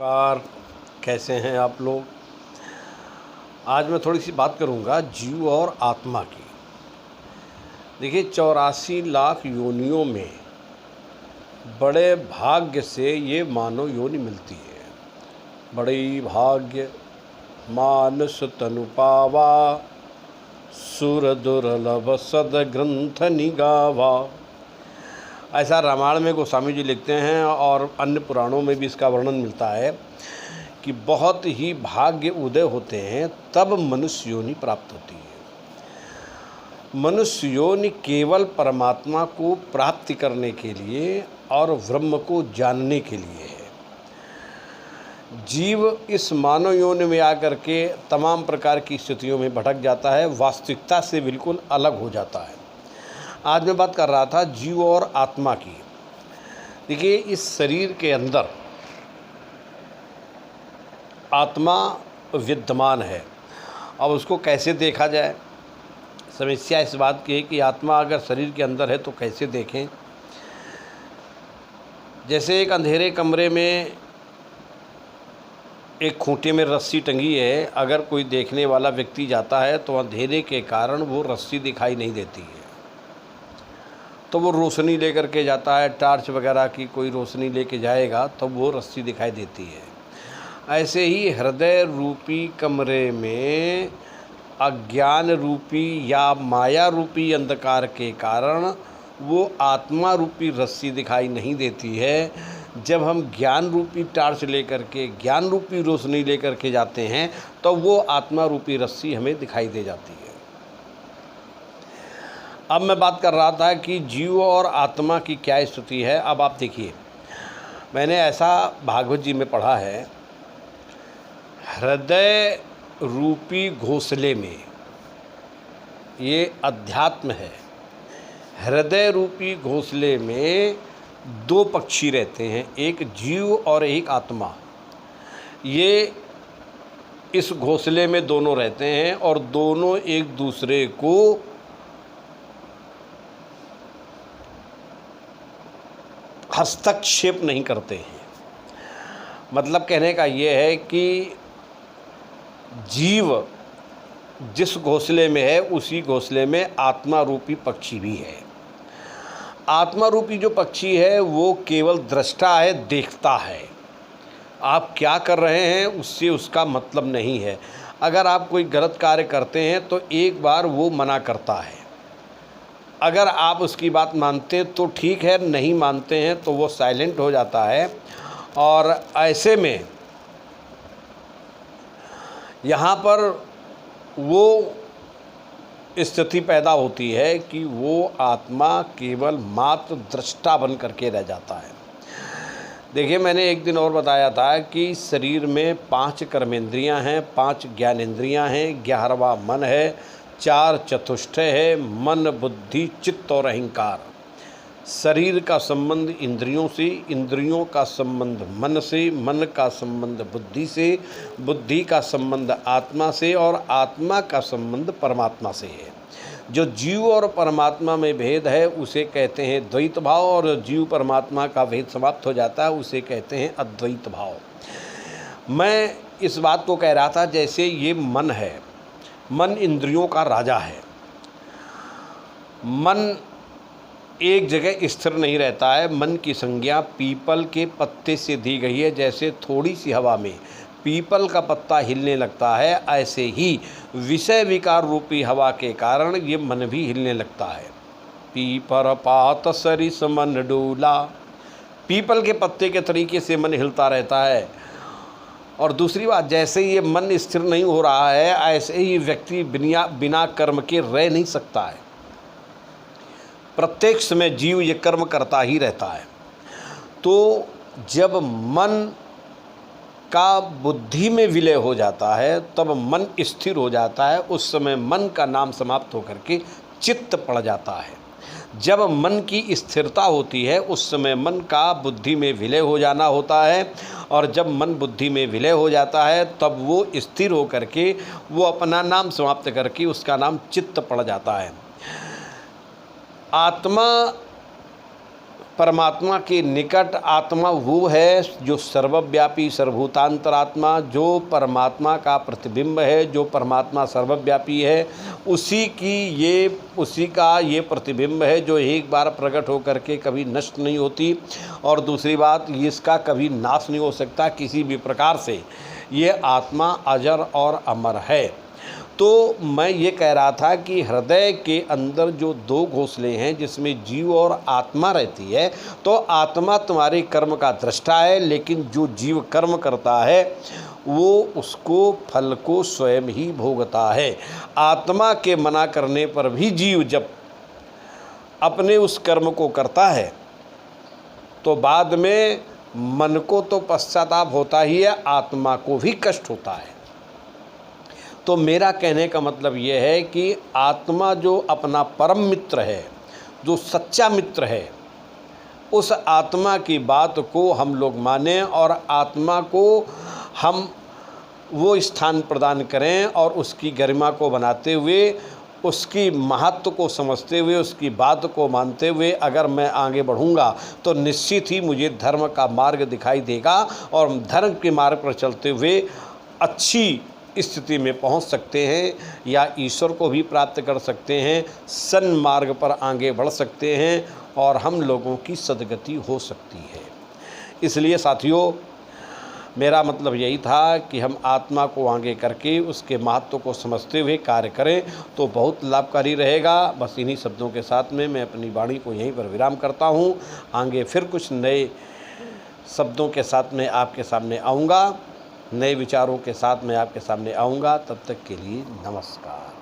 नमस्कार। कैसे हैं आप लोग। आज मैं थोड़ी सी बात करूंगा जीव और आत्मा की। देखिए 84 लाख योनियों में बड़े भाग्य से ये मानव योनि मिलती है। बड़ी भाग्य मानस तनु पावा, सुर दुर्लभ सद ग्रंथ निगावा। ऐसा रामायण में गोस्वामी जी लिखते हैं और अन्य पुराणों में भी इसका वर्णन मिलता है कि बहुत ही भाग्य उदय होते हैं तब मनुष्य योनि प्राप्त होती है। मनुष्य योनि केवल परमात्मा को प्राप्ति करने के लिए और ब्रह्म को जानने के लिए है। जीव इस मानव योनि में आकर के तमाम प्रकार की स्थितियों में भटक जाता है, वास्तविकता से बिल्कुल अलग हो जाता है। आज मैं बात कर रहा था जीव और आत्मा की। देखिए इस शरीर के अंदर आत्मा विद्यमान है। अब उसको कैसे देखा जाए। समस्या इस बात की है कि आत्मा अगर शरीर के अंदर है तो कैसे देखें। जैसे एक अंधेरे कमरे में एक खूंटे में रस्सी टंगी है, अगर कोई देखने वाला व्यक्ति जाता है तो अंधेरे के कारण वो रस्सी दिखाई नहीं देती है, तो वो रोशनी लेकर के जाता है, टार्च वगैरह की कोई रोशनी लेके जाएगा तो वो रस्सी दिखाई देती है। ऐसे ही हृदय रूपी कमरे में अज्ञान रूपी या माया रूपी अंधकार के कारण वो आत्मा रूपी रस्सी दिखाई नहीं देती है। जब हम ज्ञान रूपी टार्च लेकर के, ज्ञान रूपी रोशनी लेकर के जाते हैं तो वो आत्मा रूपी रस्सी हमें दिखाई दे जाती है। अब मैं बात कर रहा था कि जीव और आत्मा की क्या स्थिति है। अब आप देखिए, मैंने ऐसा भागवत जी में पढ़ा है, हृदय रूपी घोंसले में, ये अध्यात्म है। हृदय रूपी घोंसले में दो पक्षी रहते हैं, एक जीव और एक आत्मा। ये इस घोंसले में दोनों रहते हैं और दोनों एक दूसरे को हस्तक्षेप नहीं करते हैं। मतलब कहने का ये है कि जीव जिस घोंसले में है उसी घोंसले में आत्मा रूपी पक्षी भी है। आत्मा रूपी जो पक्षी है वो केवल दृष्टा है, देखता है। आप क्या कर रहे हैं उससे उसका मतलब नहीं है। अगर आप कोई गलत कार्य करते हैं तो एक बार वो मना करता है। अगर आप उसकी बात मानते हैं तो ठीक है, नहीं मानते हैं तो वो साइलेंट हो जाता है। और ऐसे में यहाँ पर वो स्थिति पैदा होती है कि वो आत्मा केवल मात्र दृष्टा बन करके रह जाता है। देखिए मैंने एक दिन और बताया था कि शरीर में 5 कर्मेंद्रियां हैं, 5 ज्ञानेंद्रियां हैं, 11वां मन है, 4 चतुष्टय है, मन बुद्धि चित्त और अहंकार। शरीर का संबंध इंद्रियों से, इंद्रियों का संबंध मन से, मन का संबंध बुद्धि से, बुद्धि का संबंध आत्मा से और आत्मा का संबंध परमात्मा से है। जो जीव और परमात्मा में भेद है उसे कहते हैं द्वैत भाव, और जीव परमात्मा का भेद समाप्त हो जाता है उसे कहते हैं अद्वैत भाव। मैं इस बात को कह रहा था, जैसे ये मन है, मन इंद्रियों का राजा है। मन एक जगह स्थिर नहीं रहता है। मन की संज्ञा पीपल के पत्ते से दी गई है। जैसे थोड़ी सी हवा में पीपल का पत्ता हिलने लगता है, ऐसे ही विषय विकार रूपी हवा के कारण ये मन भी हिलने लगता है। पीपर पात सरिस मन डोला, पीपल के पत्ते के तरीके से मन हिलता रहता है। और दूसरी बात, जैसे ये मन स्थिर नहीं हो रहा है ऐसे ही व्यक्ति बिना कर्म के रह नहीं सकता है। प्रत्येक समय जीव ये कर्म करता ही रहता है। तो जब मन का बुद्धि में विलय हो जाता है तब मन स्थिर हो जाता है। उस समय मन का नाम समाप्त होकर के चित्त पड़ जाता है। जब मन की स्थिरता होती है उस समय मन का बुद्धि में विलय हो जाना होता है, और जब मन बुद्धि में विलय हो जाता है तब वो स्थिर होकर के वो अपना नाम समाप्त करके उसका नाम चित्त पड़ जाता है। आत्मा परमात्मा के निकट आत्मा वो है जो सर्वव्यापी सर्वभूतांतरात्मा, जो परमात्मा का प्रतिबिंब है, जो परमात्मा सर्वव्यापी है, उसी का ये प्रतिबिंब है जो एक बार प्रकट होकर के कभी नष्ट नहीं होती। और दूसरी बात, इसका कभी नाश नहीं हो सकता किसी भी प्रकार से। ये आत्मा अजर और अमर है। तो मैं ये कह रहा था कि हृदय के अंदर जो दो घोंसले हैं जिसमें जीव और आत्मा रहती है, तो आत्मा तुम्हारे कर्म का दृष्टा है, लेकिन जो जीव कर्म करता है वो उसको फल को स्वयं ही भोगता है। आत्मा के मना करने पर भी जीव जब अपने उस कर्म को करता है तो बाद में मन को तो पश्चाताप होता ही है, आत्मा को भी कष्ट होता है। तो मेरा कहने का मतलब ये है कि आत्मा जो अपना परम मित्र है, जो सच्चा मित्र है, उस आत्मा की बात को हम लोग मानें और आत्मा को हम वो स्थान प्रदान करें और उसकी गरिमा को बनाते हुए, उसकी महत्व को समझते हुए, उसकी बात को मानते हुए अगर मैं आगे बढ़ूंगा तो निश्चित ही मुझे धर्म का मार्ग दिखाई देगा और धर्म के मार्ग पर चलते हुए अच्छी स्थिति में पहुंच सकते हैं या ईश्वर को भी प्राप्त कर सकते हैं, सन्मार्ग पर आगे बढ़ सकते हैं और हम लोगों की सद्गति हो सकती है। इसलिए साथियों, मेरा मतलब यही था कि हम आत्मा को आगे करके उसके महत्व को समझते हुए कार्य करें तो बहुत लाभकारी रहेगा। बस इन्हीं शब्दों के साथ में मैं अपनी वाणी को यहीं पर विराम करता हूँ। आगे फिर कुछ नए शब्दों के साथ में आपके सामने आऊँगा, नए विचारों के साथ मैं आपके सामने आऊँगा। तब तक के लिए नमस्कार।